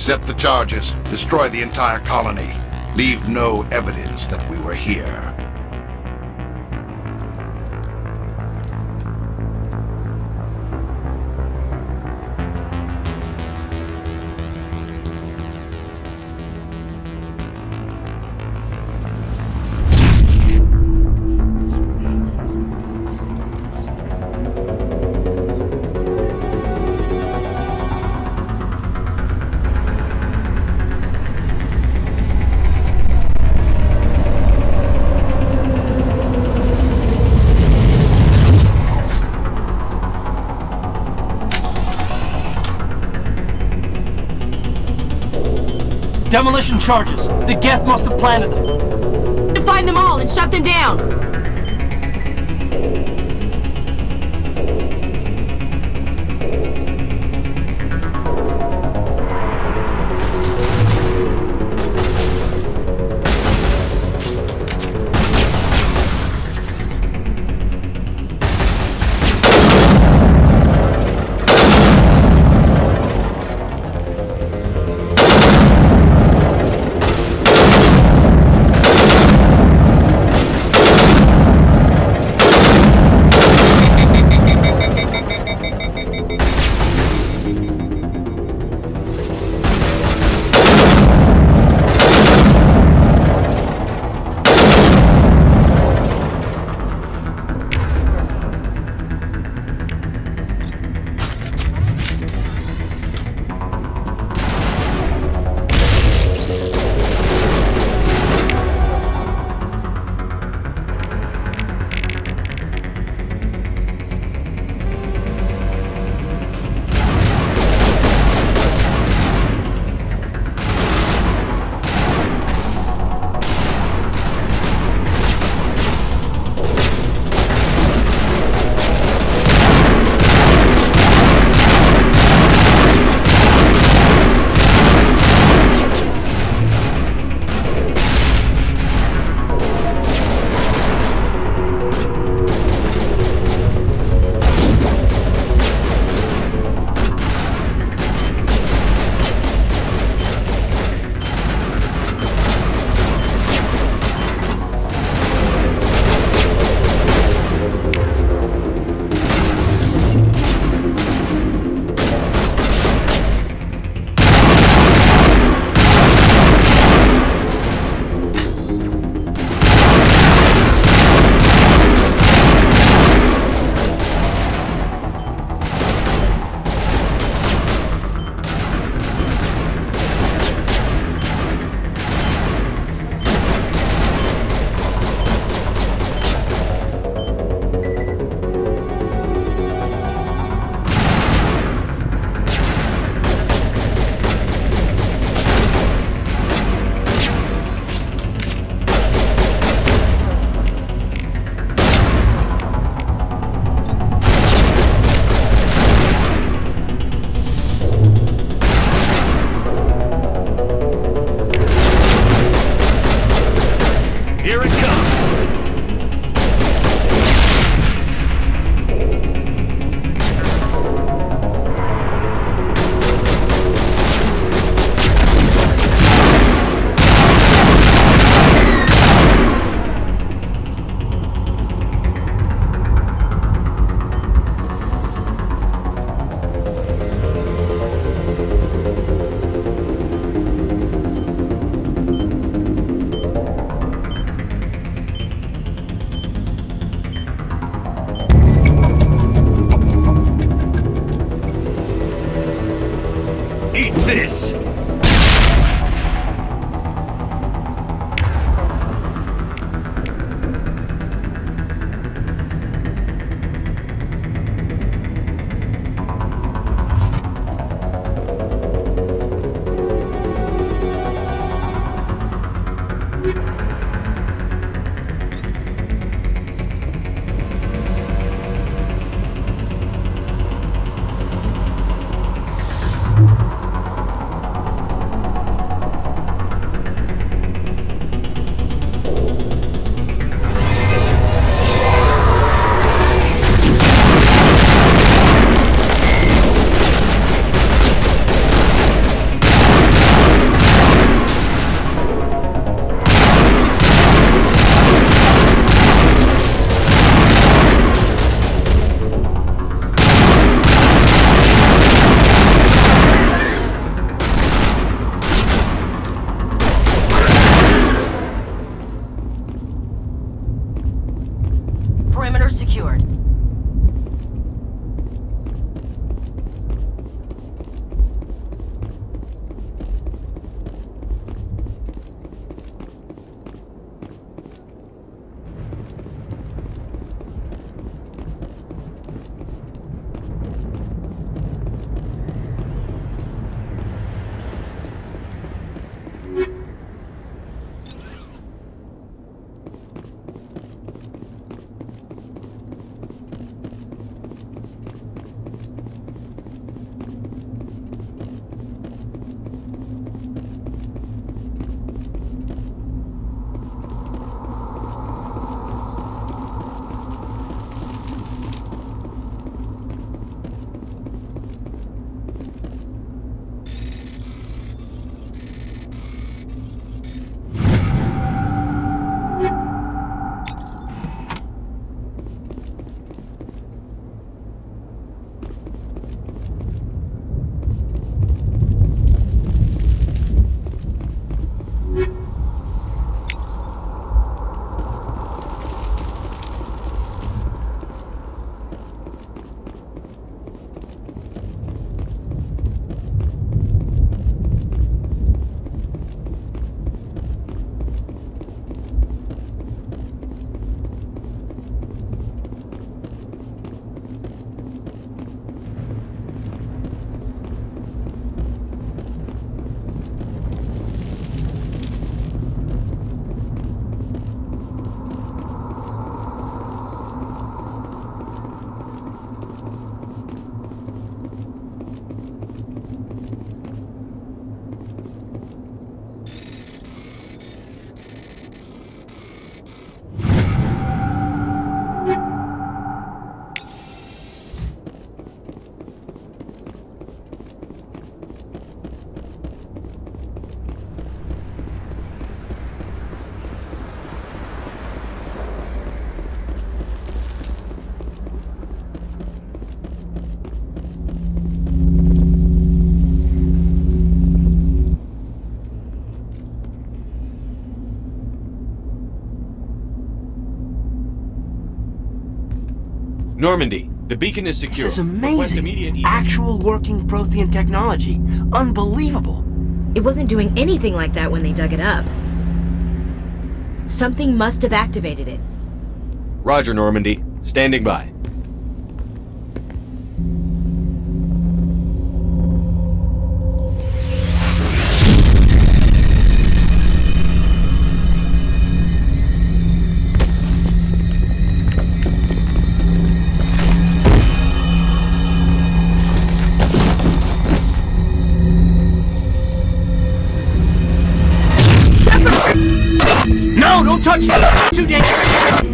Set the charges. Destroy the entire colony. Leave no evidence that we were here. Demolition charges! The Geth must have planted them! To find them all and shut them down! secured. Normandy, the beacon is secure. This is Request amazing. immediate Actual working Prothean technology. Unbelievable. It wasn't doing anything like that when they dug it up. Something must have activated it. Roger, Normandy. Standing by. No, don't touch it! Too dangerous!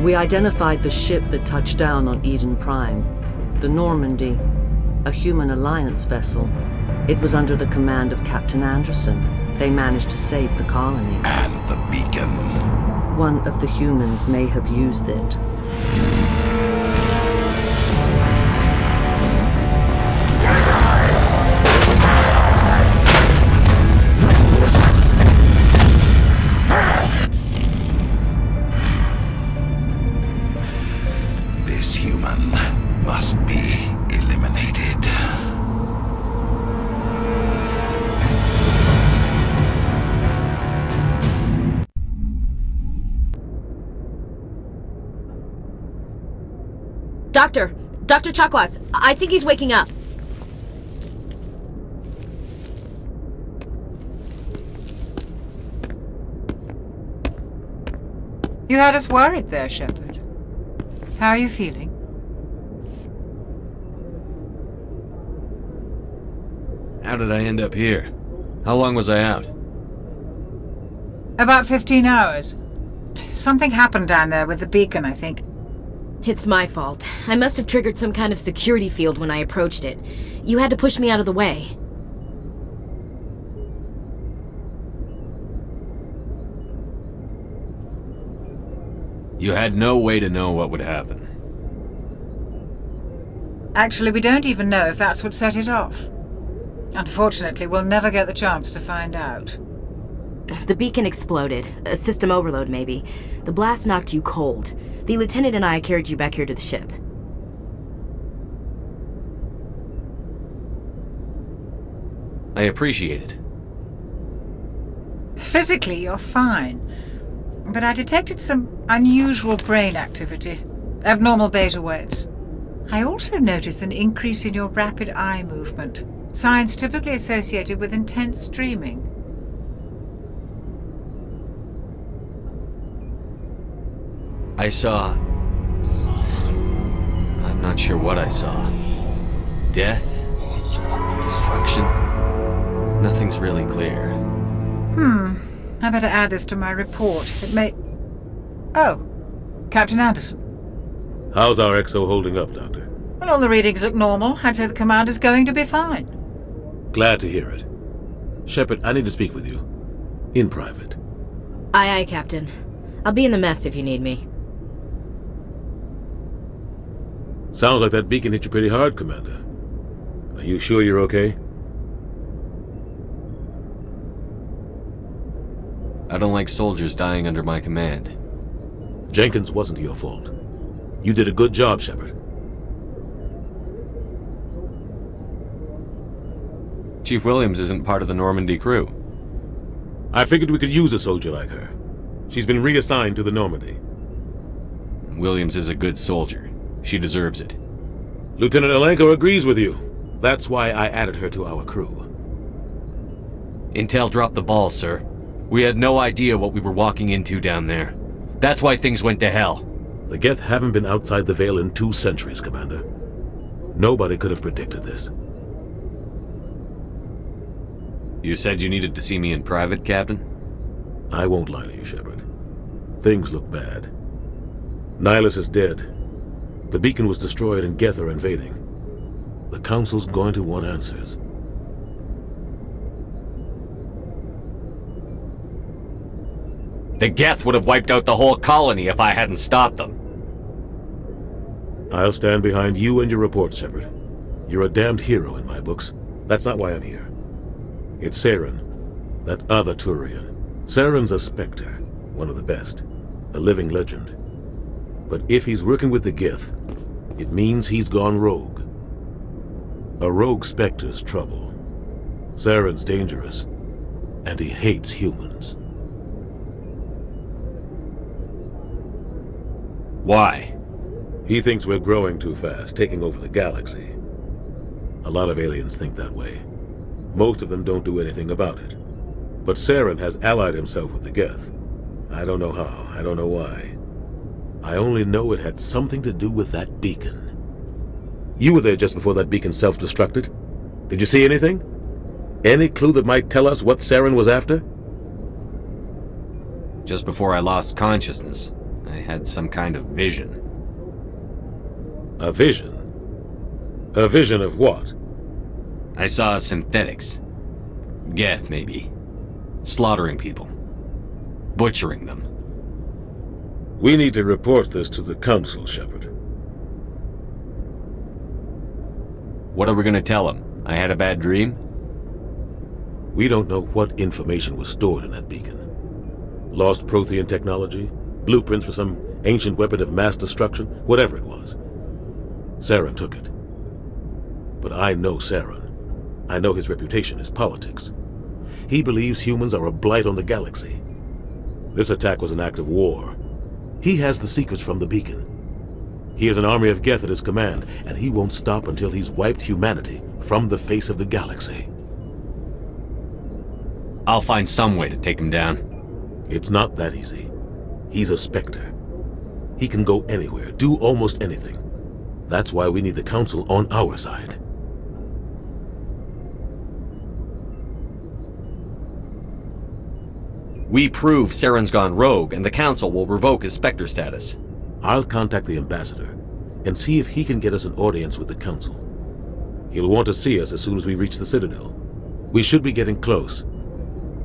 We identified the ship that touched down on Eden Prime, the Normandy, a human alliance vessel. It was under the command of Captain Anderson. They managed to save the colony. And the beacon. One of the humans may have used it. This human must be eliminated. Dr. Chakwas, I think he's waking up. You had us worried there, Shepard. How are you feeling? How did I end up here? How long was I out? About 15 hours. Something happened down there with the beacon, I think. It's my fault. I must have triggered some kind of security field when I approached it. You had to push me out of the way. You had no way to know what would happen. Actually, we don't even know if that's what set it off. Unfortunately, we'll never get the chance to find out. The beacon exploded. A system overload, maybe. The blast knocked you cold. The lieutenant and I carried you back here to the ship. I appreciate it. Physically, you're fine. But I detected some unusual brain activity. Abnormal beta waves. I also noticed an increase in your rapid eye movement. Signs typically associated with intense dreaming. I saw... I'm not sure what I saw. Death? Destruction? Nothing's really clear. I better add this to my report. It may... Oh, Captain Anderson. How's our XO holding up, Doctor? Well, all the readings look normal. I'd say the commander's going to be fine. Glad to hear it. Shepard, I need to speak with you. In private. Aye, aye, Captain. I'll be in the mess if you need me. Sounds like that beacon hit you pretty hard, Commander. Are you sure you're okay? I don't like soldiers dying under my command. Jenkins wasn't your fault. You did a good job, Shepard. Chief Williams isn't part of the Normandy crew. I figured we could use a soldier like her. She's been reassigned to the Normandy. Williams is a good soldier. She deserves it. Lieutenant Alenko agrees with you. That's why I added her to our crew. Intel dropped the ball, sir. We had no idea what we were walking into down there. That's why things went to hell. The Geth haven't been outside the Veil in 2 centuries, Commander. Nobody could have predicted this. You said you needed to see me in private, Captain? I won't lie to you, Shepard. Things look bad. Nihilus is dead. The beacon was destroyed and Geth are invading. The Council's going to want answers. The Geth would have wiped out the whole colony if I hadn't stopped them. I'll stand behind you and your report, Shepard. You're a damned hero in my books. That's not why I'm here. It's Saren, that other Turian. Saren's a Spectre, one of the best, a living legend. But if he's working with the Geth, it means he's gone rogue. A rogue Spectre's trouble. Saren's dangerous, and he hates humans. Why? He thinks we're growing too fast, taking over the galaxy. A lot of aliens think that way. Most of them don't do anything about it. But Saren has allied himself with the Geth. I don't know how, I don't know why. I only know it had something to do with that beacon. You were there just before that beacon self-destructed. Did you see anything? Any clue that might tell us what Saren was after? Just before I lost consciousness, I had some kind of vision. A vision? A vision of what? I saw synthetics. Geth, maybe. Slaughtering people. Butchering them. We need to report this to the Council, Shepard. What are we gonna tell them? I had a bad dream? We don't know what information was stored in that beacon. Lost Prothean technology? Blueprints for some ancient weapon of mass destruction? Whatever it was. Saren took it. But I know Saren. I know his reputation is politics. He believes humans are a blight on the galaxy. This attack was an act of war. He has the secrets from the beacon. He has an army of Geth at his command, and he won't stop until he's wiped humanity from the face of the galaxy. I'll find some way to take him down. It's not that easy. He's a Spectre. He can go anywhere, do almost anything. That's why we need the Council on our side. We prove Saren's gone rogue, and the Council will revoke his Spectre status. I'll contact the ambassador and see if he can get us an audience with the Council. He'll want to see us as soon as we reach the Citadel. We should be getting close.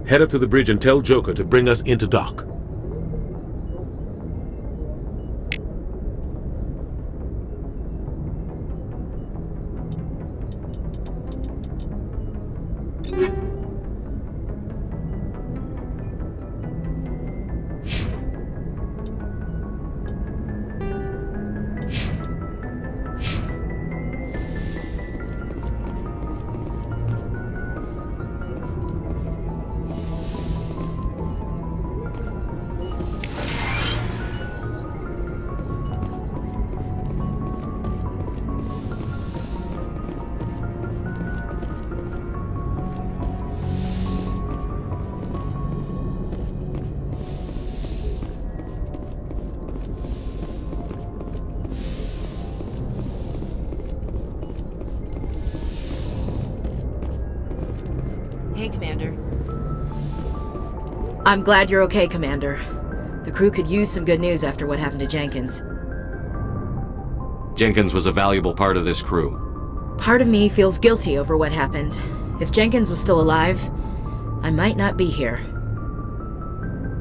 Head up to the bridge and tell Joker to bring us into dock. Hey, Commander. I'm glad you're okay, Commander. The crew could use some good news after what happened to Jenkins. Jenkins was a valuable part of this crew. Part of me feels guilty over what happened. If Jenkins was still alive, I might not be here.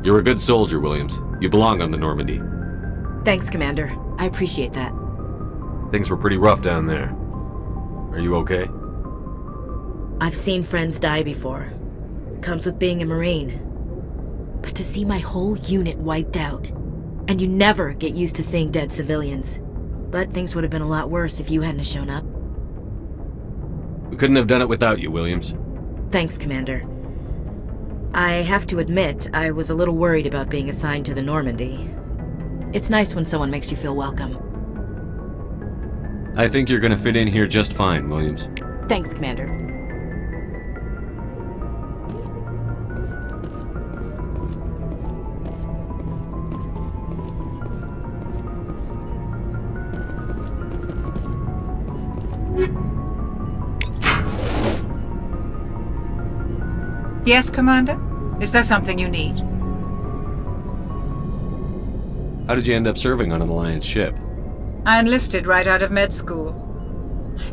You're a good soldier, Williams. You belong on the Normandy. Thanks, Commander. I appreciate that. Things were pretty rough down there. Are you okay? I've seen friends die before. Comes with being a Marine. But to see my whole unit wiped out, and you never get used to seeing dead civilians. But things would have been a lot worse if you hadn't shown up. We couldn't have done it without you, Williams. Thanks, Commander. I have to admit, I was a little worried about being assigned to the Normandy. It's nice when someone makes you feel welcome. I think you're gonna fit in here just fine, Williams. Thanks, Commander. Yes, Commander? Is there something you need? How did you end up serving on an Alliance ship? I enlisted right out of med school.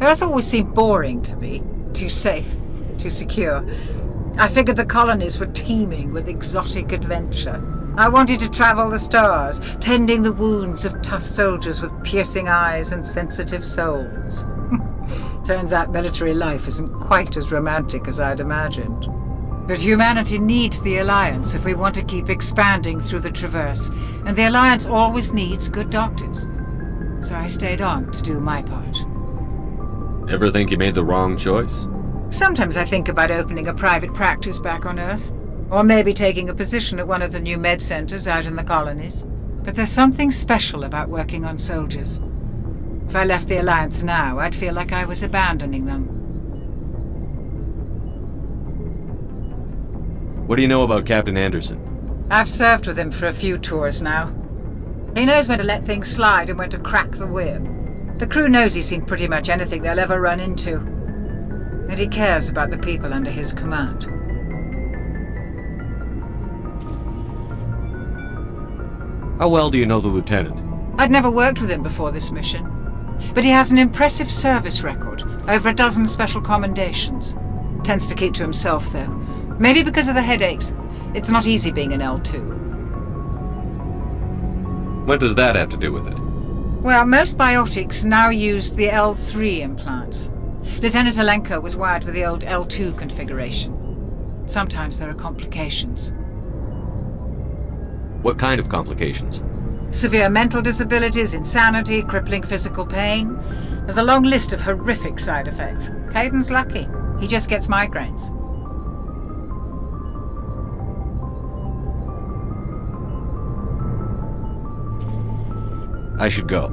Earth always seemed boring to me. Too safe, too secure. I figured the colonies were teeming with exotic adventure. I wanted to travel the stars, tending the wounds of tough soldiers with piercing eyes and sensitive souls. Turns out military life isn't quite as romantic as I'd imagined. But humanity needs the Alliance if we want to keep expanding through the Traverse, and the Alliance always needs good doctors. So I stayed on to do my part. Ever think you made the wrong choice? Sometimes I think about opening a private practice back on Earth, or maybe taking a position at one of the new med centers out in the colonies. But there's something special about working on soldiers. If I left the Alliance now, I'd feel like I was abandoning them. What do you know about Captain Anderson? I've served with him for a few tours now. He knows when to let things slide and when to crack the whip. The crew knows he's seen pretty much anything they'll ever run into. And he cares about the people under his command. How well do you know the Lieutenant? I'd never worked with him before this mission. But he has an impressive service record, over a dozen special commendations. Tends to keep to himself, though. Maybe because of the headaches. It's not easy being an L2. What does that have to do with it? Well, most biotics now use the L3 implants. Lieutenant Alenko was wired with the old L2 configuration. Sometimes there are complications. What kind of complications? Severe mental disabilities, insanity, crippling physical pain. There's a long list of horrific side effects. Caden's lucky. He just gets migraines. I should go.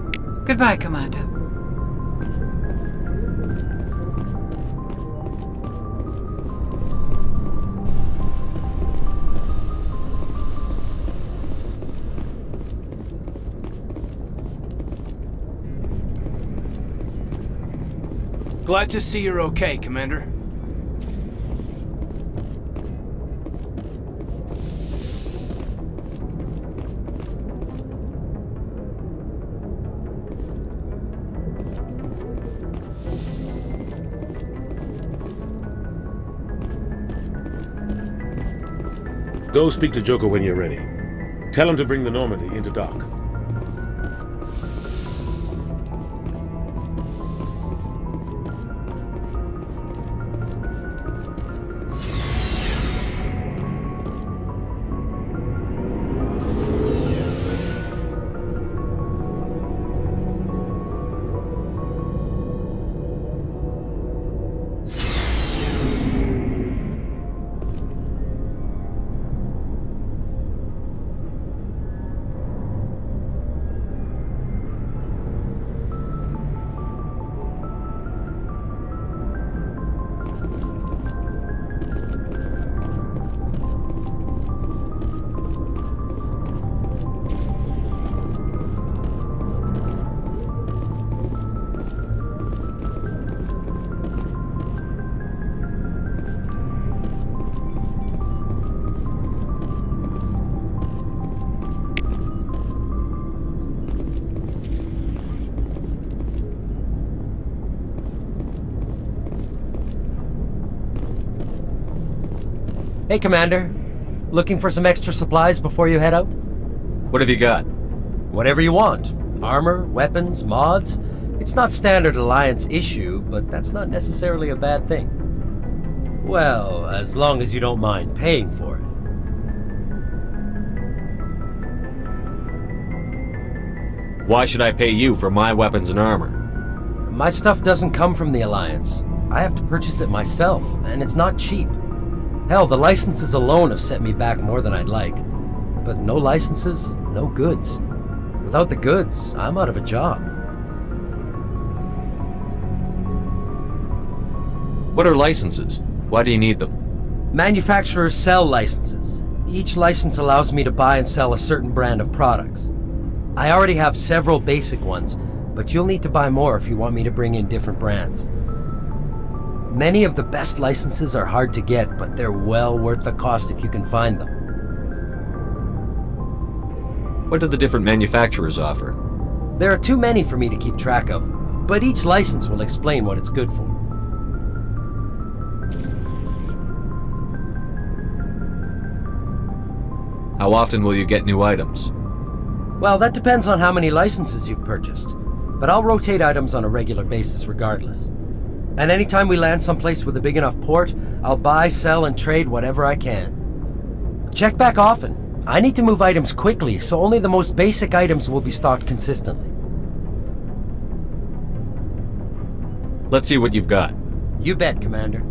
Goodbye, Commander. Glad to see you're okay, Commander. Go speak to Joker when you're ready. Tell him to bring the Normandy into dock. Hey, Commander. Looking for some extra supplies before you head out? What have you got? Whatever you want. Armor, weapons, mods. It's not standard Alliance issue, but that's not necessarily a bad thing. Well, as long as you don't mind paying for it. Why should I pay you for my weapons and armor? My stuff doesn't come from the Alliance. I have to purchase it myself, and it's not cheap. Hell, the licenses alone have set me back more than I'd like. But no licenses, no goods. Without the goods, I'm out of a job. What are licenses? Why do you need them? Manufacturers sell licenses. Each license allows me to buy and sell a certain brand of products. I already have several basic ones, but you'll need to buy more if you want me to bring in different brands. Many of the best licenses are hard to get, but they're well worth the cost if you can find them. What do the different manufacturers offer? There are too many for me to keep track of, but each license will explain what it's good for. How often will you get new items? Well, that depends on how many licenses you've purchased, but I'll rotate items on a regular basis regardless. And anytime we land someplace with a big enough port, I'll buy, sell, and trade whatever I can. Check back often. I need to move items quickly, so only the most basic items will be stocked consistently. Let's see what you've got. You bet, Commander.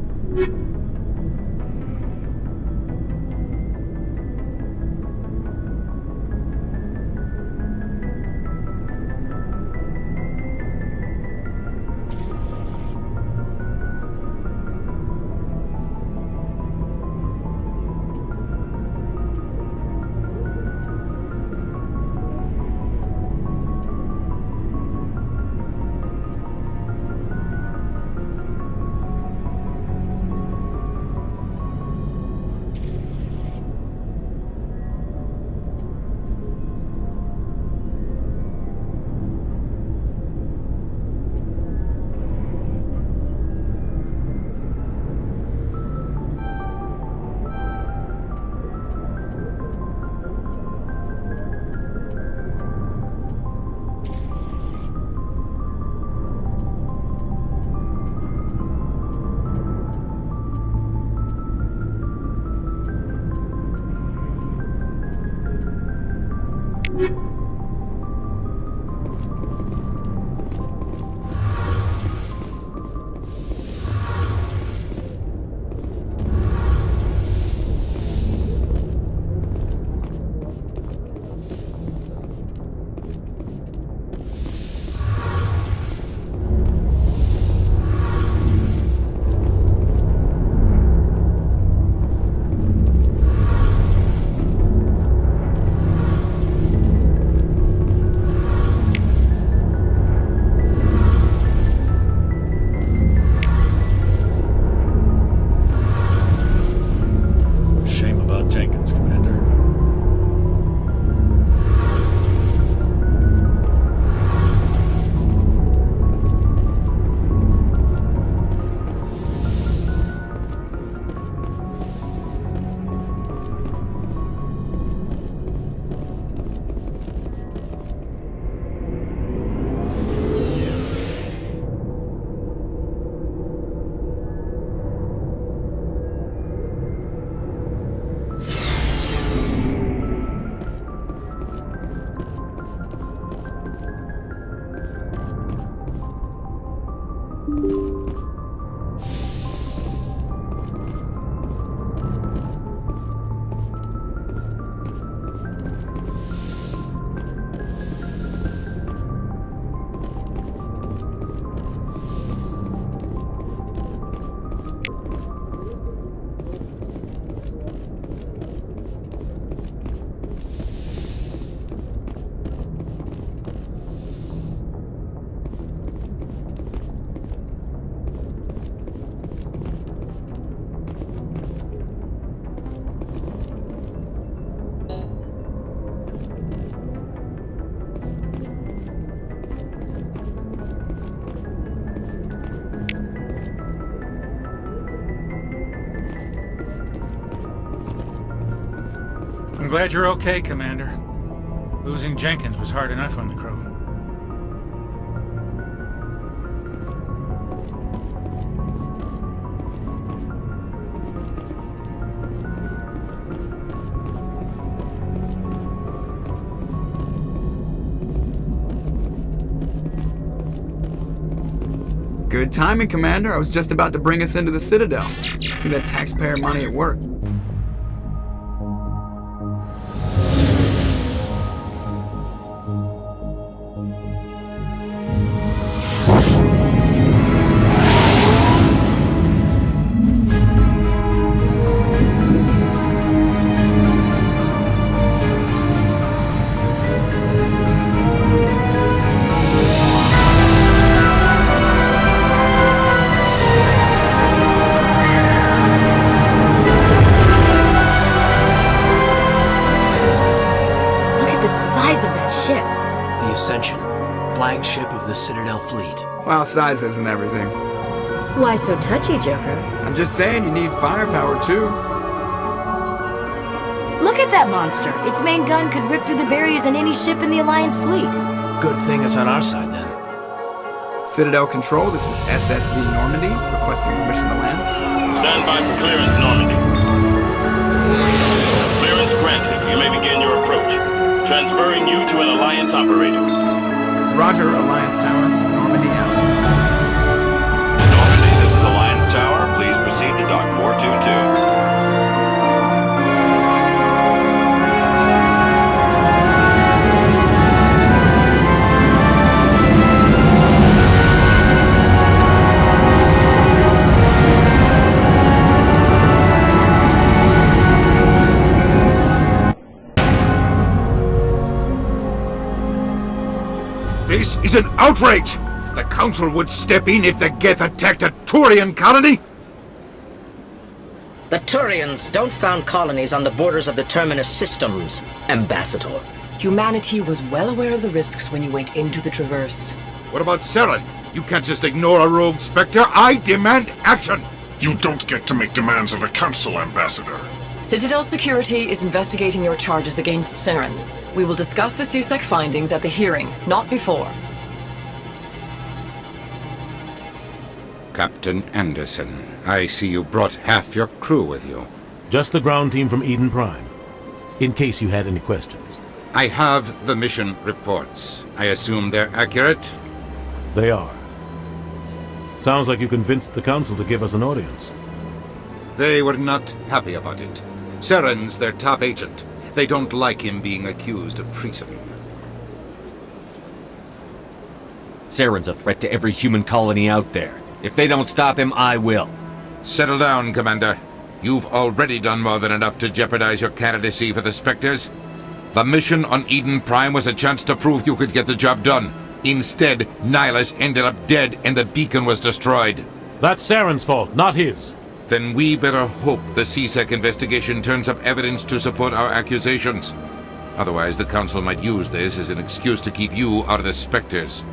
I'm glad you're okay, Commander. Losing Jenkins was hard enough on the crew. Good timing, Commander. I was just about to bring us into the Citadel. See that taxpayer money at work. Flagship of the Citadel fleet. Well, size isn't everything. Why so touchy, Joker? I'm just saying you need firepower too. Look at that monster! Its main gun could rip through the barriers in any ship in the Alliance fleet. Good thing it's on our side then. Citadel Control, this is SSV Normandy, requesting permission to land. Stand by for clearance, Normandy. Clearance granted. You may begin your approach. Transferring you to an Alliance operator. Roger, Alliance Tower. Normandy out. Normandy, this is Alliance Tower. Please proceed to Dock 422. This is an outrage! The Council would step in if the Geth attacked a Turian colony? The Turians don't found colonies on the borders of the Terminus systems, Ambassador. Humanity was well aware of the risks when you went into the Traverse. What about Saren? You can't just ignore a rogue Spectre. I demand action! You don't get to make demands of the Council, Ambassador. Citadel Security is investigating your charges against Saren. We will discuss the CSEC findings at the hearing, not before. Captain Anderson, I see you brought half your crew with you. Just the ground team from Eden Prime, in case you had any questions. I have the mission reports. I assume they're accurate? They are. Sounds like you convinced the Council to give us an audience. They were not happy about it. Saren's their top agent. They don't like him being accused of treason. Saren's a threat to every human colony out there. If they don't stop him, I will. Settle down, Commander. You've already done more than enough to jeopardize your candidacy for the Spectres. The mission on Eden Prime was a chance to prove you could get the job done. Instead, Nihilus ended up dead and the beacon was destroyed. That's Saren's fault, not his. Then we better hope the CSEC investigation turns up evidence to support our accusations. Otherwise, the Council might use this as an excuse to keep you out of the Spectres.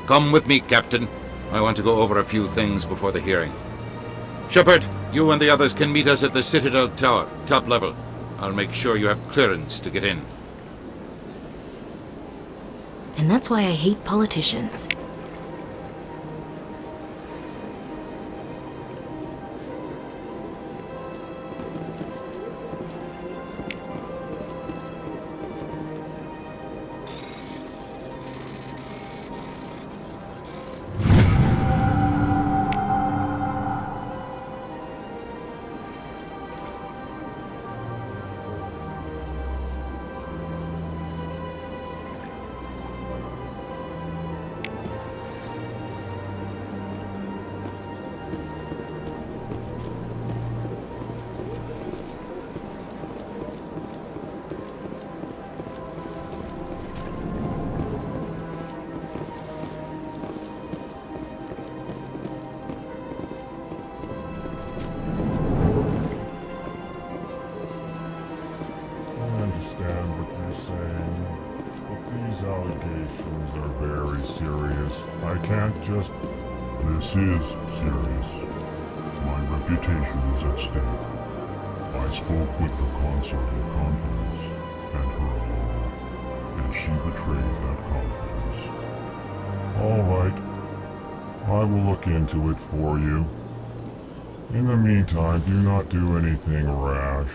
Come with me, Captain. I want to go over a few things before the hearing. Shepard, you and the others can meet us at the Citadel Tower, top level. I'll make sure you have clearance to get in. And that's why I hate politicians. This is serious. My reputation is at stake. I spoke with the consort in confidence, and her alone, and she betrayed that confidence. All right. I will look into it for you. In the meantime, do not do anything rash.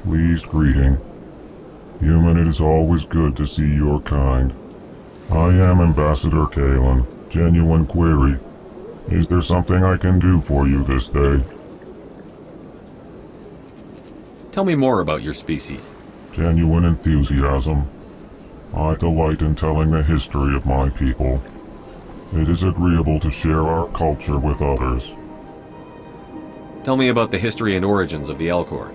Pleased greeting. Human, it is always good to see your kind. I am Ambassador Kalen. Genuine query. Is there something I can do for you this day? Tell me more about your species. Genuine enthusiasm. I delight in telling the history of my people. It is agreeable to share our culture with others. Tell me about the history and origins of the Elcor.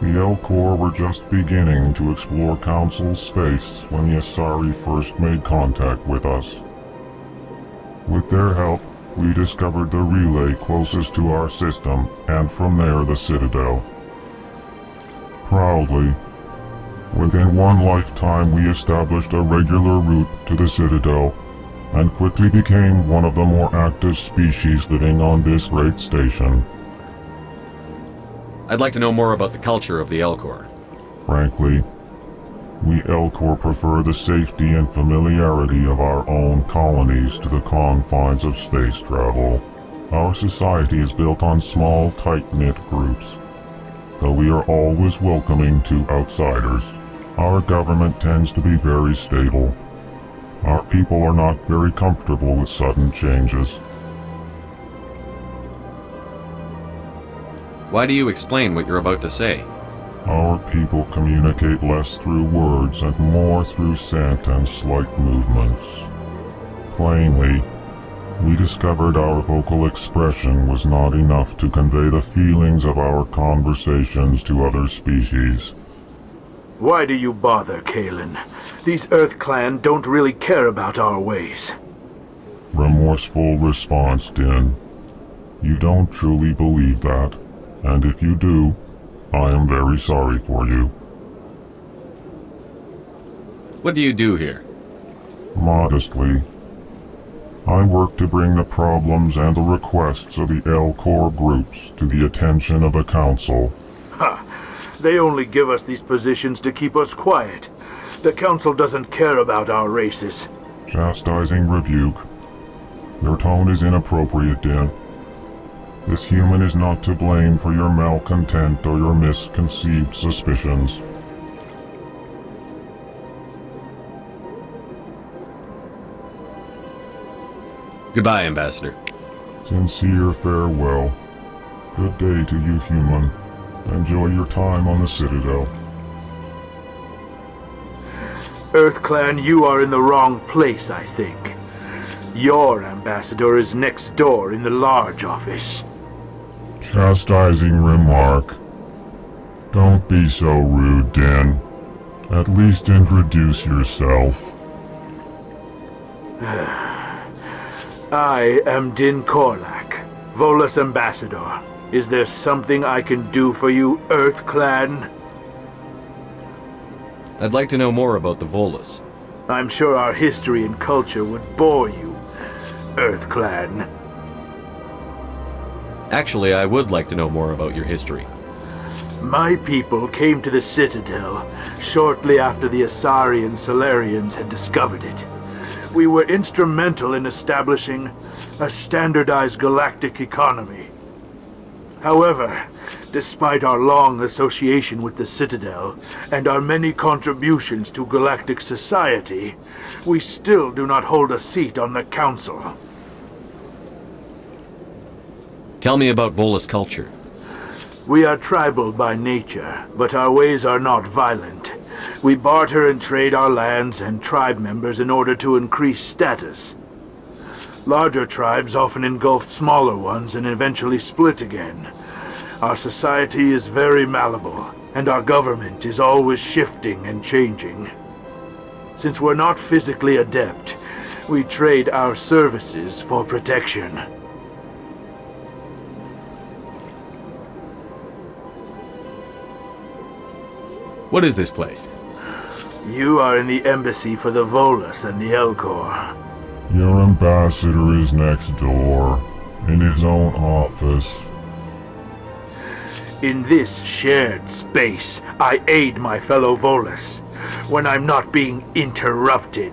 The Elcor were just beginning to explore Council space when the Asari first made contact with us. With their help, we discovered the relay closest to our system, and from there the Citadel. Proudly, within one lifetime we established a regular route to the Citadel, and quickly became one of the more active species living on this great station. I'd like to know more about the culture of the Elcor. Frankly, we Elcor prefer the safety and familiarity of our own colonies to the confines of space travel. Our society is built on small, tight-knit groups. Though we are always welcoming to outsiders, our government tends to be very stable. Our people are not very comfortable with sudden changes. Why do you explain what you're about to say? Our people communicate less through words and more through scent and slight movements. Plainly, we discovered our vocal expression was not enough to convey the feelings of our conversations to other species. Why do you bother, Kalen? These Earth Clan don't really care about our ways. Remorseful response, Din. You don't truly believe that, and if you do, I am very sorry for you. What do you do here? Modestly, I work to bring the problems and the requests of the Elcor groups to the attention of the Council. Ha! They only give us these positions to keep us quiet. The Council doesn't care about our races. Chastising rebuke. Your tone is inappropriate, Din. This human is not to blame for your malcontent or your misconceived suspicions. Goodbye, Ambassador. Sincere farewell. Good day to you, human. Enjoy your time on the Citadel. Earth Clan, you are in the wrong place, I think. Your ambassador is next door in the large office. Chastising remark. Don't be so rude, Din. At least introduce yourself. I am Din Korlak, Volus Ambassador. Is there something I can do for you, Earth Clan? I'd like to know more about the Volus. I'm sure our history and culture would bore you, Earth Clan. Actually, I would like to know more about your history. My people came to the Citadel shortly after the Asari and Solarians had discovered it. We were instrumental in establishing a standardized galactic economy. However, despite our long association with the Citadel and our many contributions to galactic society, we still do not hold a seat on the Council. Tell me about Volus culture. We are tribal by nature, but our ways are not violent. We barter and trade our lands and tribe members in order to increase status. Larger tribes often engulf smaller ones and eventually split again. Our society is very malleable, and our government is always shifting and changing. Since we're not physically adept, we trade our services for protection. What is this place? You are in the embassy for the Volus and the Elcor. Your ambassador is next door, in his own office. In this shared space, I aid my fellow Volus when I'm not being interrupted.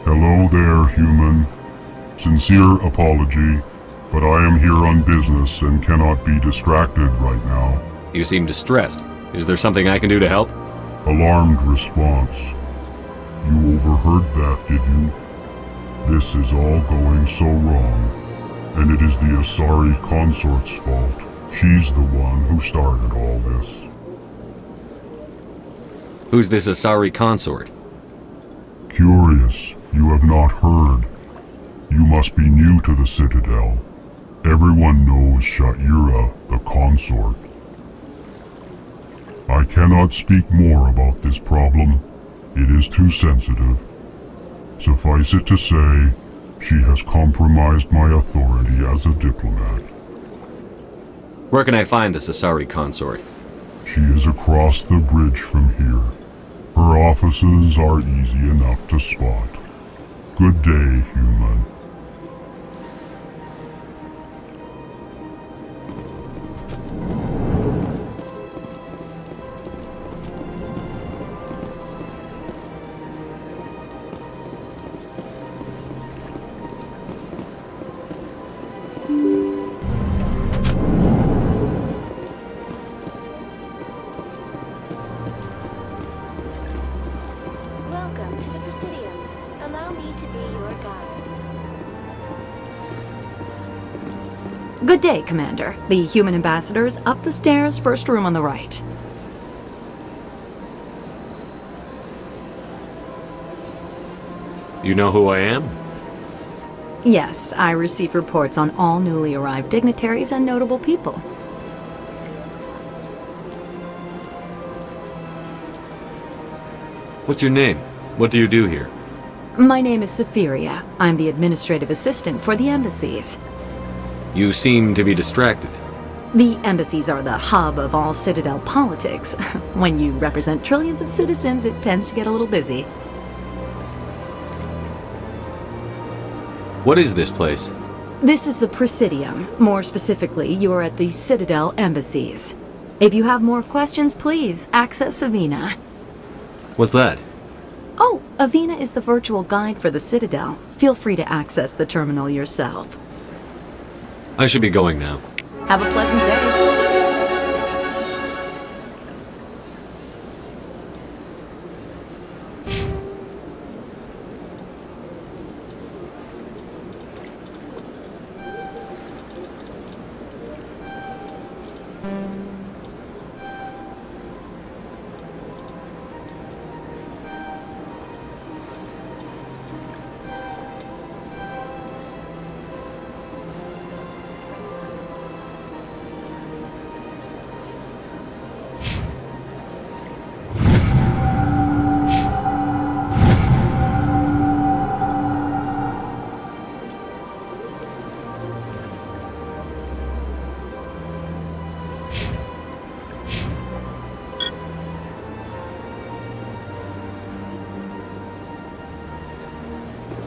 Hello there, human. Sincere apology, but I am here on business and cannot be distracted right now. You seem distressed. Is there something I can do to help? Alarmed response. You overheard that, did you? This is all going so wrong, and it is the Asari consort's fault. She's the one who started all this. Who's this Asari consort? Curious, you have not heard. You must be new to the Citadel. Everyone knows Sha'ira, the consort. I cannot speak more about this problem. It is too sensitive. Suffice it to say, she has compromised my authority as a diplomat. Where can I find this Asari consort? She is across the bridge from here. Her offices are easy enough to spot. Good day, human. Welcome to the Presidium. Allow me to be your guide. Good day, Commander. The human ambassador is up the stairs, first room on the right. You know who I am? Yes, I receive reports on all newly arrived dignitaries and notable people. What's your name? What do you do here? My name is Safiria. I'm the administrative assistant for the embassies. You seem to be distracted. The embassies are the hub of all Citadel politics. When you represent trillions of citizens, it tends to get a little busy. What is this place? This is the Presidium. More specifically, you are at the Citadel embassies. If you have more questions, please access Avina. What's that? Oh, Avina is the virtual guide for the Citadel. Feel free to access the terminal yourself. I should be going now. Have a pleasant day.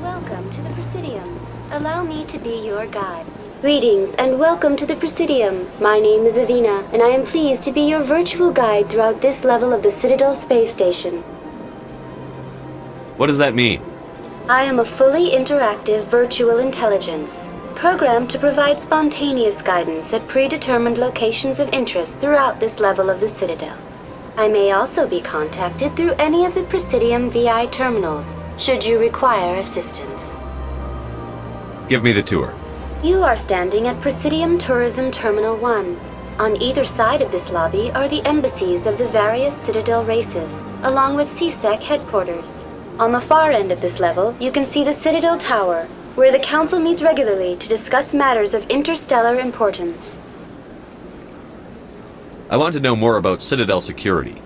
Welcome to the Presidium. Allow me to be your guide. Greetings and welcome to the Presidium. My name is Avina, and I am pleased to be your virtual guide throughout this level of the Citadel space station. What does that mean? I am a fully interactive virtual intelligence, programmed to provide spontaneous guidance at predetermined locations of interest throughout this level of the Citadel. I may also be contacted through any of the Presidium VI terminals, should you require assistance. Give me the tour. You are standing at Presidium Tourism Terminal 1. On either side of this lobby are the embassies of the various Citadel races, along with CSEC headquarters. On the far end of this level, you can see the Citadel Tower, where the Council meets regularly to discuss matters of interstellar importance. I want to know more about Citadel security.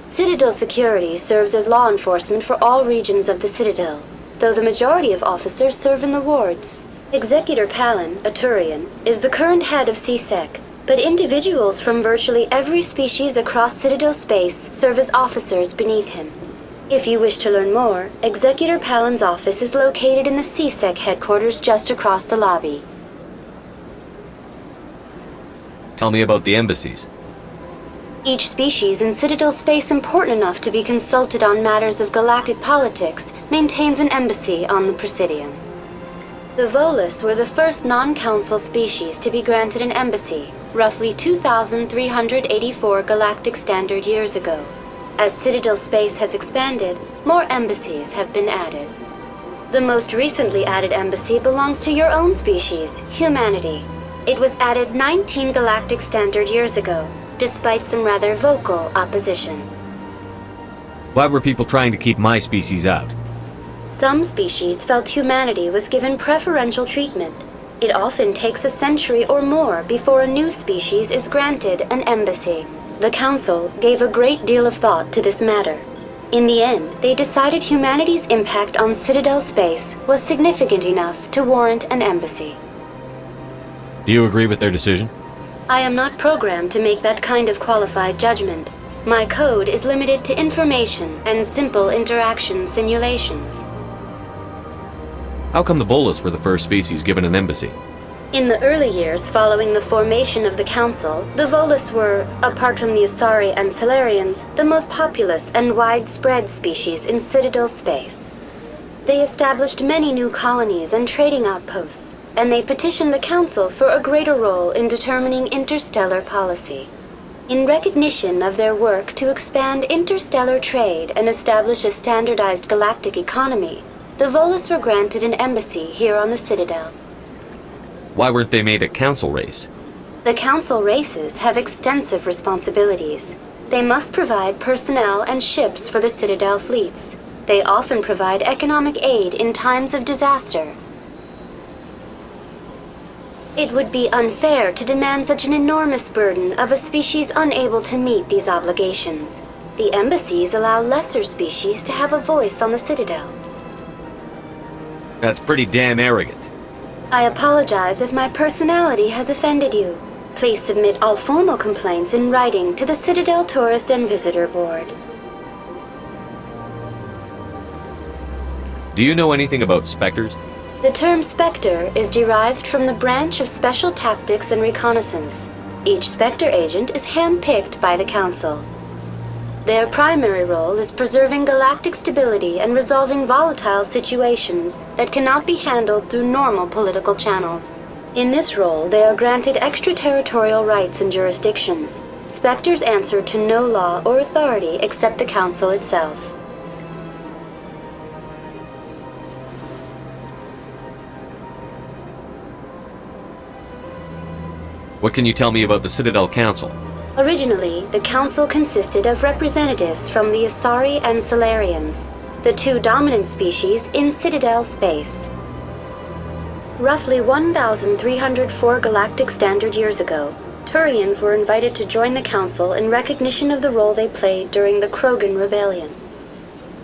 Citadel security serves as law enforcement for all regions of the Citadel, though the majority of officers serve in the wards. Executor Palin, a Turian, is the current head of CSEC, but individuals from virtually every species across Citadel space serve as officers beneath him. If you wish to learn more, Executor Palin's office is located in the CSEC headquarters just across the lobby. Tell me about the embassies. Each species in Citadel space important enough to be consulted on matters of galactic politics maintains an embassy on the Presidium. The Volus were the first non-council species to be granted an embassy, roughly 2,384 galactic standard years ago. As Citadel space has expanded, more embassies have been added. The most recently added embassy belongs to your own species, humanity. It was added 19 galactic standard years ago, despite some rather vocal opposition. Why were people trying to keep my species out? Some species felt humanity was given preferential treatment. It often takes a century or more before a new species is granted an embassy. The Council gave a great deal of thought to this matter. In the end, they decided humanity's impact on Citadel space was significant enough to warrant an embassy. Do you agree with their decision? I am not programmed to make that kind of qualified judgment. My code is limited to information and simple interaction simulations. How come the Volus were the first species given an embassy? In the early years following the formation of the Council, the Volus were, apart from the Asari and Salarians, the most populous and widespread species in Citadel space. They established many new colonies and trading outposts, and they petitioned the Council for a greater role in determining interstellar policy. In recognition of their work to expand interstellar trade and establish a standardized galactic economy, the Volus were granted an embassy here on the Citadel. Why weren't they made a council race? The Council races have extensive responsibilities. They must provide personnel and ships for the Citadel fleets. They often provide economic aid in times of disaster. It would be unfair to demand such an enormous burden of a species unable to meet these obligations. The embassies allow lesser species to have a voice on the Citadel. That's pretty damn arrogant. I apologize if my personality has offended you. Please submit all formal complaints in writing to the Citadel Tourist and Visitor Board. Do you know anything about Spectres? The term Spectre is derived from the branch of Special Tactics and Reconnaissance. Each Spectre agent is hand-picked by the Council. Their primary role is preserving galactic stability and resolving volatile situations that cannot be handled through normal political channels. In this role, they are granted extraterritorial rights and jurisdictions. Spectres answer to no law or authority except the Council itself. What can you tell me about the Citadel Council? Originally, the Council consisted of representatives from the Asari and Salarians, the two dominant species in Citadel space. Roughly 1,304 galactic standard years ago, Turians were invited to join the Council in recognition of the role they played during the Krogan Rebellion.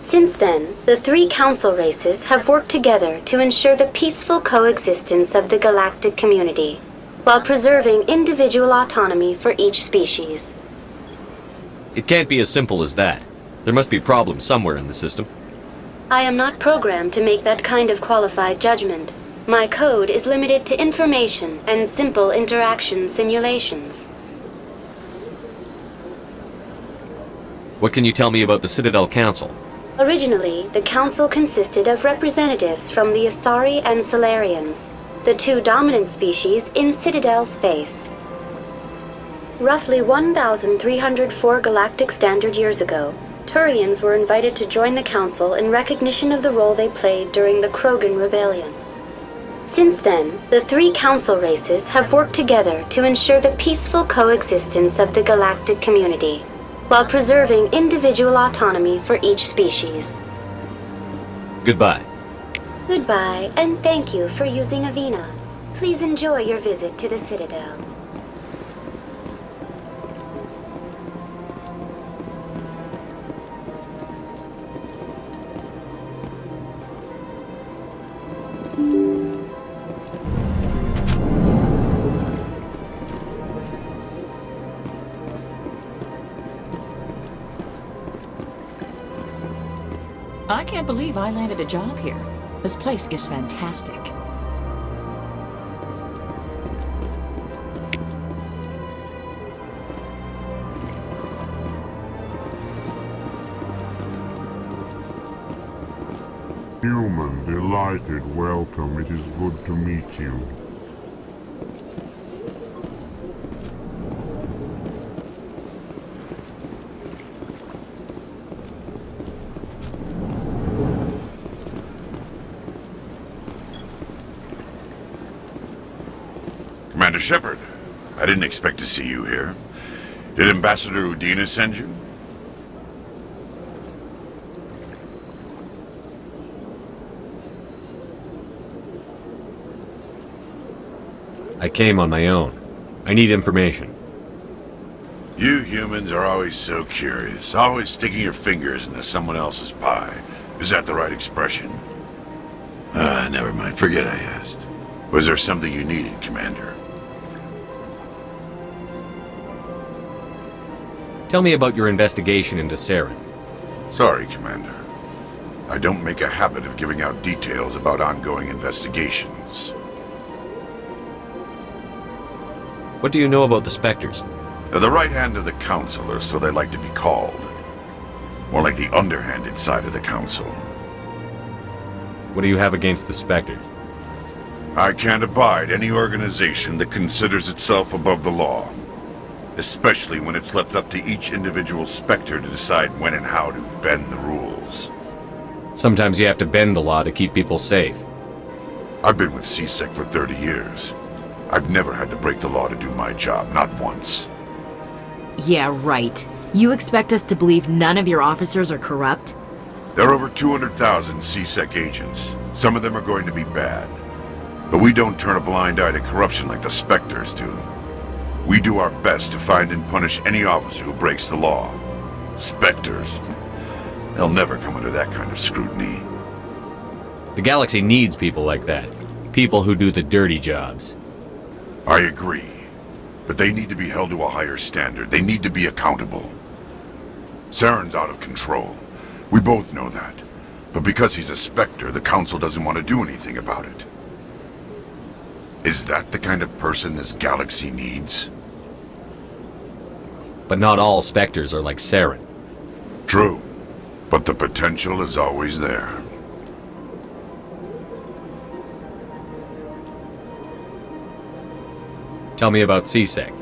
Since then, the three Council races have worked together to ensure the peaceful coexistence of the galactic community, while preserving individual autonomy for each species. It can't be as simple as that. There must be problems somewhere in the system. I am not programmed to make that kind of qualified judgment. My code is limited to information and simple interaction simulations. What can you tell me about the Citadel Council? Originally, the Council consisted of representatives from the Asari and Salarians, the two dominant species in Citadel space. Roughly 1,304 galactic standard years ago, Turians were invited to join the Council in recognition of the role they played during the Krogan Rebellion. Since then, the three Council races have worked together to ensure the peaceful coexistence of the galactic community, while preserving individual autonomy for each species. Goodbye. Goodbye, and thank you for using Avina. Please enjoy your visit to the Citadel. I can't believe I landed a job here. This place is fantastic. Human, delighted, welcome. It is good to meet you. Commander Shepard, I didn't expect to see you here. Did Ambassador Udina send you? I came on my own. I need information. You humans are always so curious, always sticking your fingers into someone else's pie. Is that the right expression? Never mind. Forget I asked. Was there something you needed, Commander? Tell me about your investigation into Saren. Sorry, Commander. I don't make a habit of giving out details about ongoing investigations. What do you know about the Spectres? They're the right hand of the Council, or so they like to be called. More like the underhanded side of the Council. What do you have against the Spectres? I can't abide any organization that considers itself above the law. Especially when it's left up to each individual Spectre to decide when and how to bend the rules. Sometimes you have to bend the law to keep people safe. I've been with CSEC for 30 years. I've never had to break the law to do my job, not once. Yeah, right. You expect us to believe none of your officers are corrupt? There are over 200,000 CSEC agents. Some of them are going to be bad. But we don't turn a blind eye to corruption like the Spectres do. We do our best to find and punish any officer who breaks the law. Spectres. They'll never come under that kind of scrutiny. The galaxy needs people like that. People who do the dirty jobs. I agree. But they need to be held to a higher standard. They need to be accountable. Saren's out of control. We both know that. But because he's a Spectre, the Council doesn't want to do anything about it. Is that the kind of person this galaxy needs? But not all Spectres are like Saren. True. But the potential is always there. Tell me about CSEC.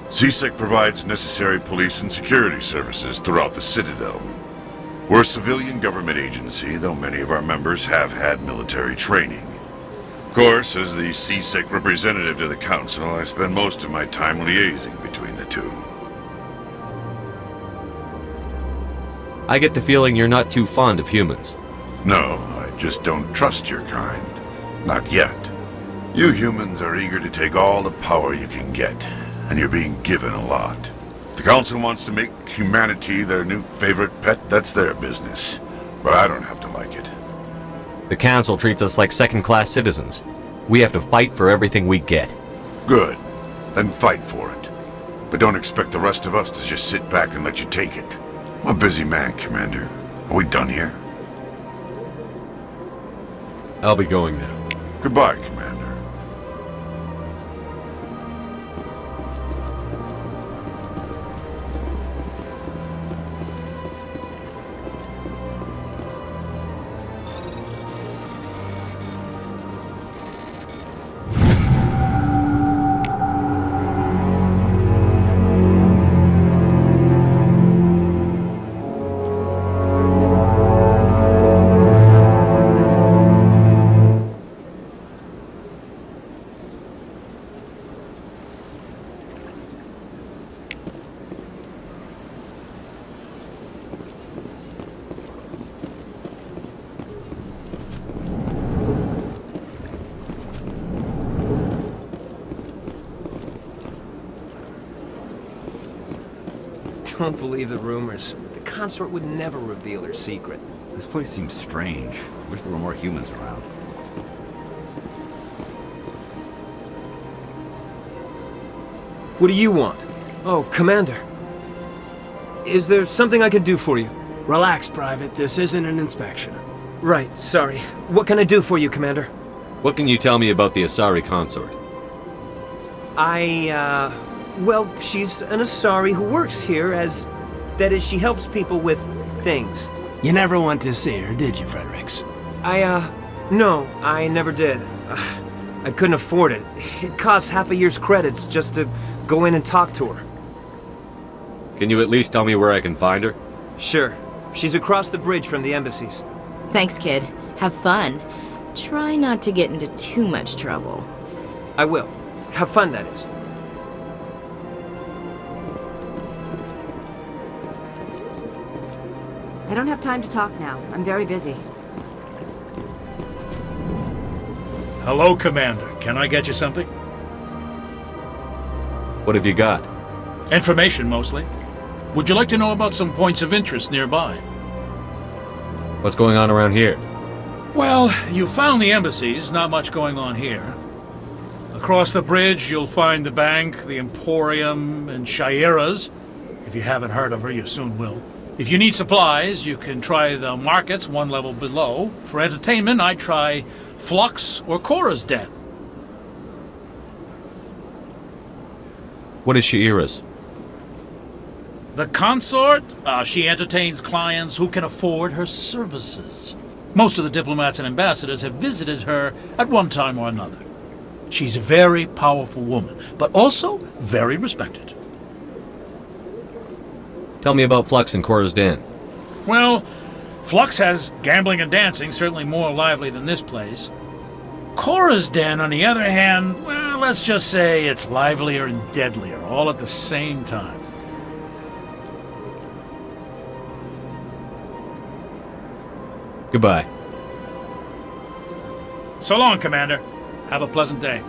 CSEC provides necessary police and security services throughout the Citadel. We're a civilian government agency, though many of our members have had military training. Of course, as the CSEC representative to the Council, I spend most of my time liaising between the two. I get the feeling you're not too fond of humans. No, I just don't trust your kind. Not yet. You humans are eager to take all the power you can get, and you're being given a lot. If the Council wants to make humanity their new favorite pet, that's their business. But I don't have to like it. The Council treats us like second-class citizens. We have to fight for everything we get. Good. Then fight for it. But don't expect the rest of us to just sit back and let you take it. I'm a busy man, Commander. Are we done here? I'll be going now. Goodbye, Commander. Don't believe the rumors. The consort would never reveal her secret. This place seems strange. Wish there were more humans around. What do you want? Oh, Commander. Is there something I could do for you? Relax, Private. This isn't an inspection. Right, sorry. What can I do for you, Commander? What can you tell me about the Asari consort? Well, she's an Asari who works here as... That is, she helps people with things. You never went to see her, did you, Fredericks? No, I never did. I couldn't afford it. It costs half a year's credits just to go in and talk to her. Can you at least tell me where I can find her? Sure. She's across the bridge from the embassies. Thanks, kid. Have fun. Try not to get into too much trouble. I will. Have fun, that is. I don't have time to talk now. I'm very busy. Hello, Commander. Can I get you something? What have you got? Information, mostly. Would you like to know about some points of interest nearby? What's going on around here? Well, you found the embassies. Not much going on here. Across the bridge, you'll find the bank, the Emporium, and Shaira's. If you haven't heard of her, you soon will. If you need supplies, you can try the markets one level below. For entertainment, I'd try Flux or Cora's Den. What is Shaira's? The consort? She entertains clients who can afford her services. Most of the diplomats and ambassadors have visited her at one time or another. She's a very powerful woman, but also very respected. Tell me about Flux and Cora's Den. Well, Flux has gambling and dancing, certainly more lively than this place. Cora's Den, on the other hand, well, let's just say it's livelier and deadlier, all at the same time. Goodbye. So long, Commander. Have a pleasant day.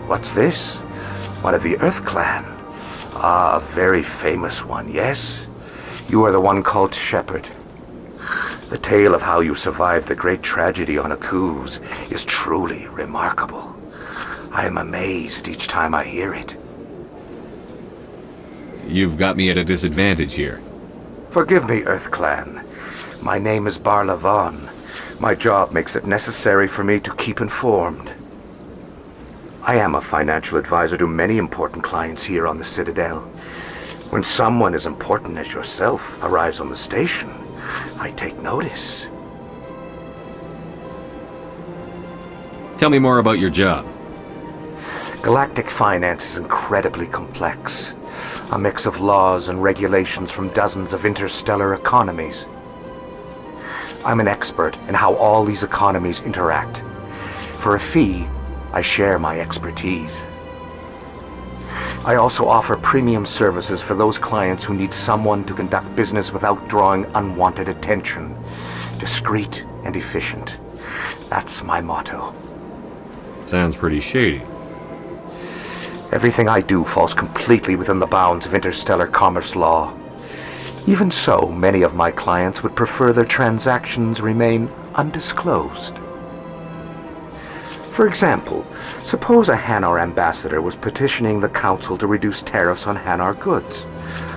What's this? One of the Earth Clan. Ah, a very famous one, yes? You are the one called Shepard. The tale of how you survived the great tragedy on Akuz is truly remarkable. I am amazed each time I hear it. You've got me at a disadvantage here. Forgive me, EarthClan. My name is Barla Vaughn. My job makes it necessary for me to keep informed. I am a financial advisor to many important clients here on the Citadel. When someone as important as yourself arrives on the station, I take notice. Tell me more about your job. Galactic finance is incredibly complex. A mix of laws and regulations from dozens of interstellar economies. I'm an expert in how all these economies interact. For a fee, I share my expertise. I also offer premium services for those clients who need someone to conduct business without drawing unwanted attention. Discreet and efficient. That's my motto. Sounds pretty shady. Everything I do falls completely within the bounds of interstellar commerce law. Even so, many of my clients would prefer their transactions remain undisclosed. For example, suppose a Hanar ambassador was petitioning the Council to reduce tariffs on Hanar goods.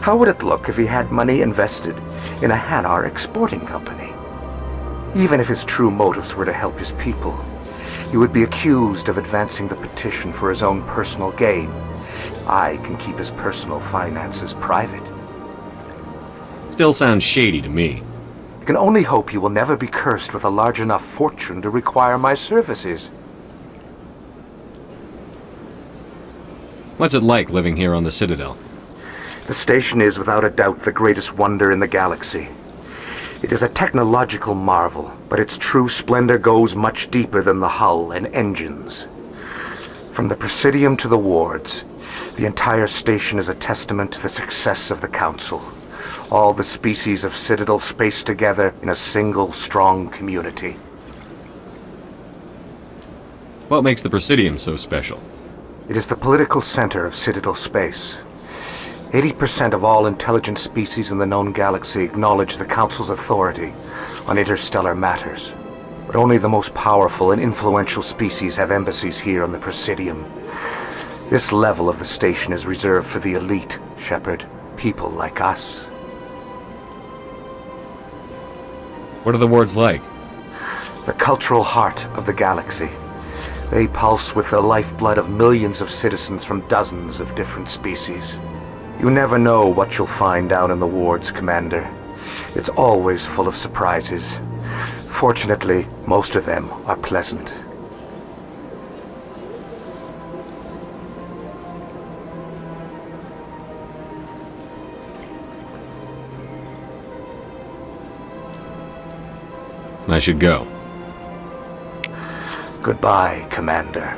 How would it look if he had money invested in a Hanar exporting company? Even if his true motives were to help his people, he would be accused of advancing the petition for his own personal gain. I can keep his personal finances private. Still sounds shady to me. I can only hope you will never be cursed with a large enough fortune to require my services. What's it like living here on the Citadel? The station is without a doubt the greatest wonder in the galaxy. It is a technological marvel, but its true splendor goes much deeper than the hull and engines. From the Presidium to the wards, the entire station is a testament to the success of the Council. All the species of Citadel spaced together in a single strong community. What makes the Presidium so special? It is the political center of Citadel space. 80% of all intelligent species in the known galaxy acknowledge the Council's authority on interstellar matters. But only the most powerful and influential species have embassies here on the Presidium. This level of the station is reserved for the elite, Shepard. People like us. What are the wards like? The cultural heart of the galaxy. They pulse with the lifeblood of millions of citizens from dozens of different species. You never know what you'll find down in the wards, Commander. It's always full of surprises. Fortunately, most of them are pleasant. I should go. Goodbye, Commander.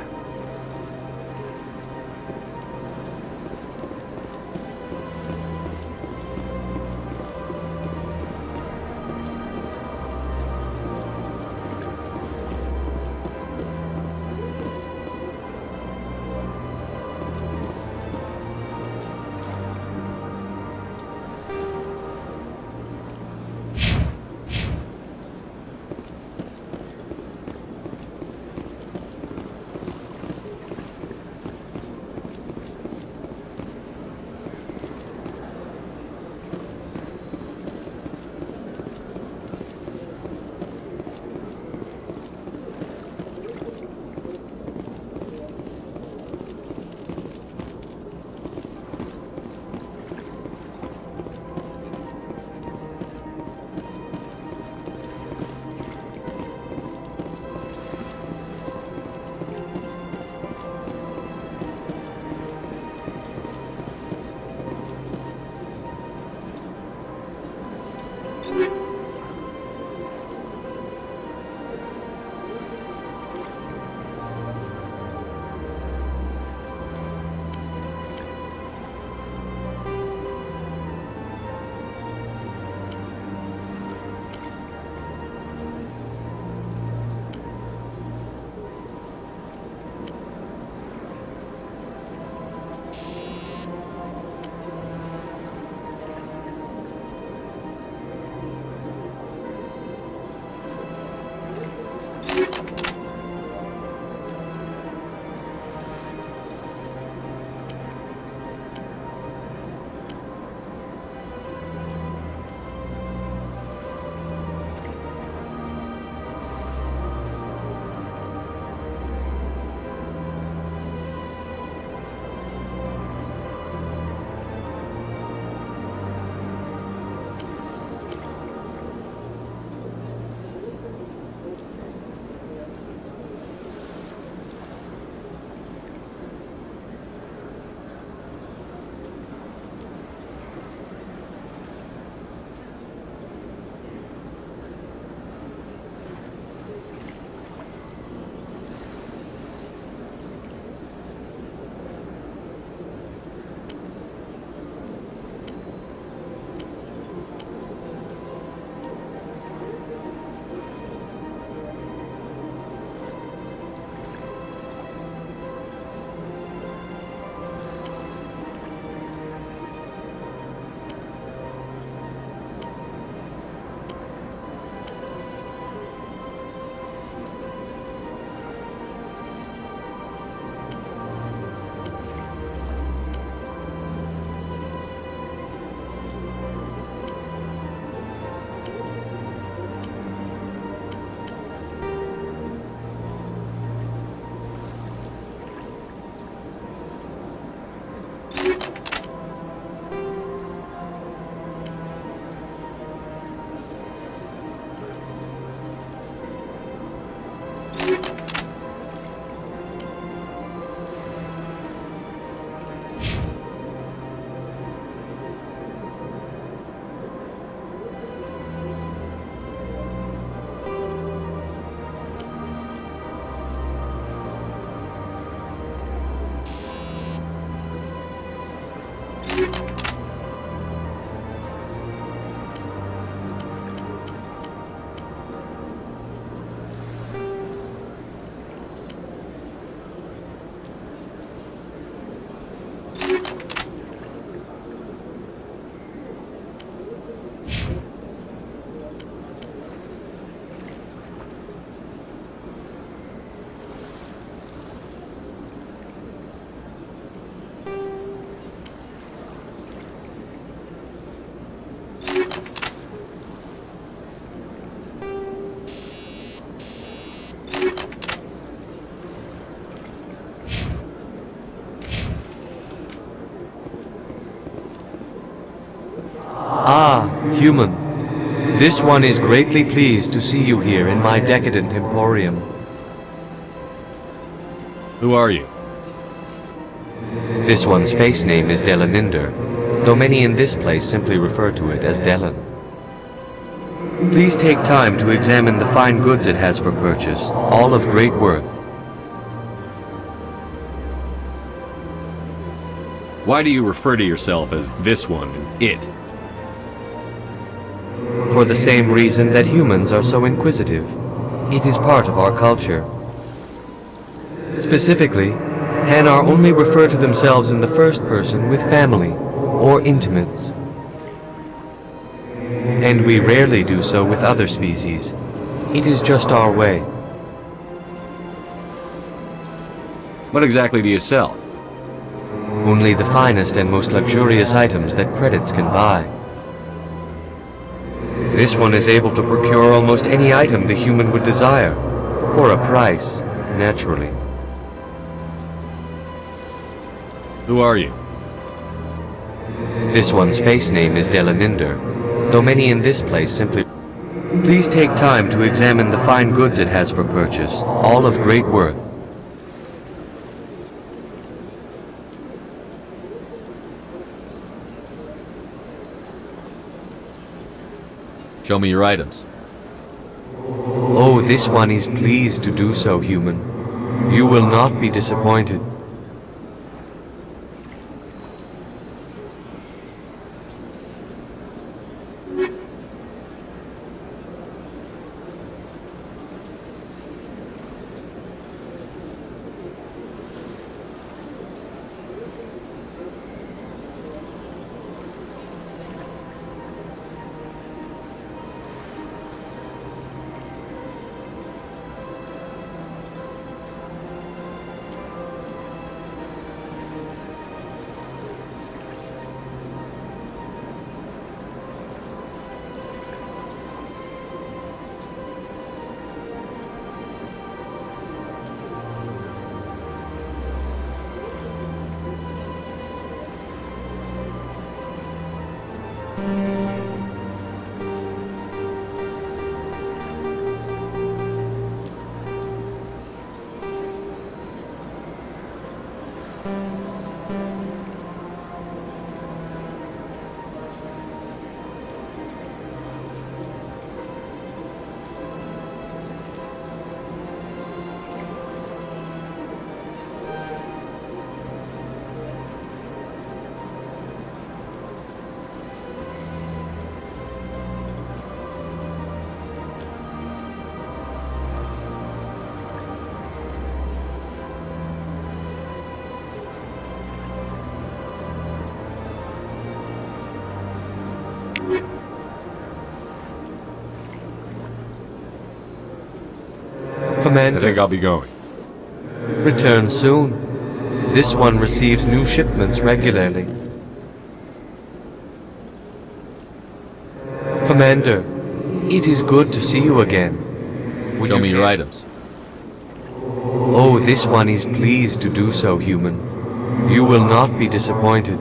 Human, this one is greatly pleased to see you here in my decadent emporium. Who are you? This one's face name is Delaninder, though many in this place simply refer to it as Delan. Please take time to examine the fine goods it has for purchase, all of great worth. Why do you refer to yourself as this one and it? For the same reason that humans are so inquisitive. It is part of our culture. Specifically, Hanar only refer to themselves in the first person with family or intimates. And we rarely do so with other species. It is just our way. What exactly do you sell? Only the finest and most luxurious items that credits can buy. This one is able to procure almost any item the human would desire, for a price, naturally. Who are you? This one's face name is Delaninder, though many in this place simply... Please take time to examine the fine goods it has for purchase, all of great worth. Show me your items. Oh, this one is pleased to do so, human. You will not be disappointed. Commander. I think I'll be going. Return soon. This one receives new shipments regularly. Commander, it is good to see you again. Show me your items. Oh, this one is pleased to do so, human. You will not be disappointed.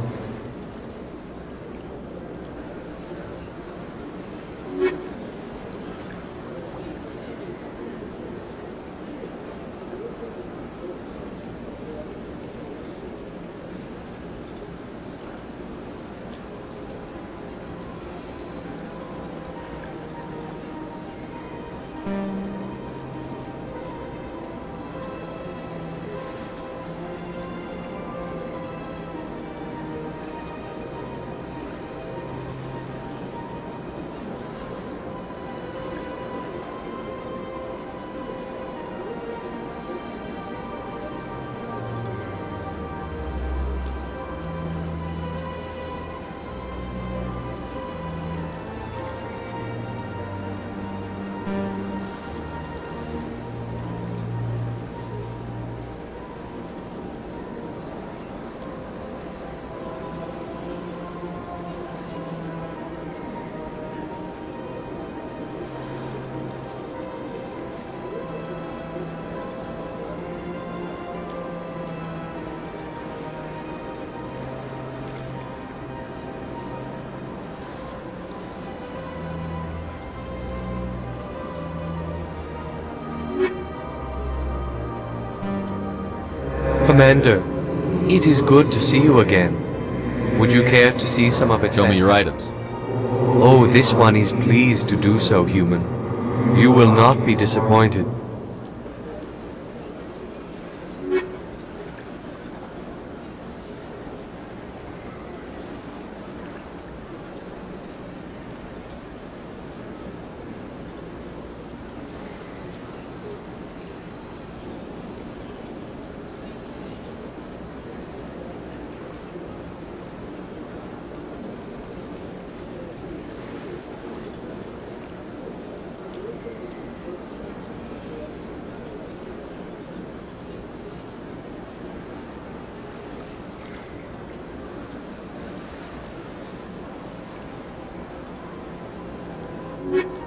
Commander, it is good to see you again. Would you care to see some of its Show me your items. Oh, this one is pleased to do so, human. You will not be disappointed. you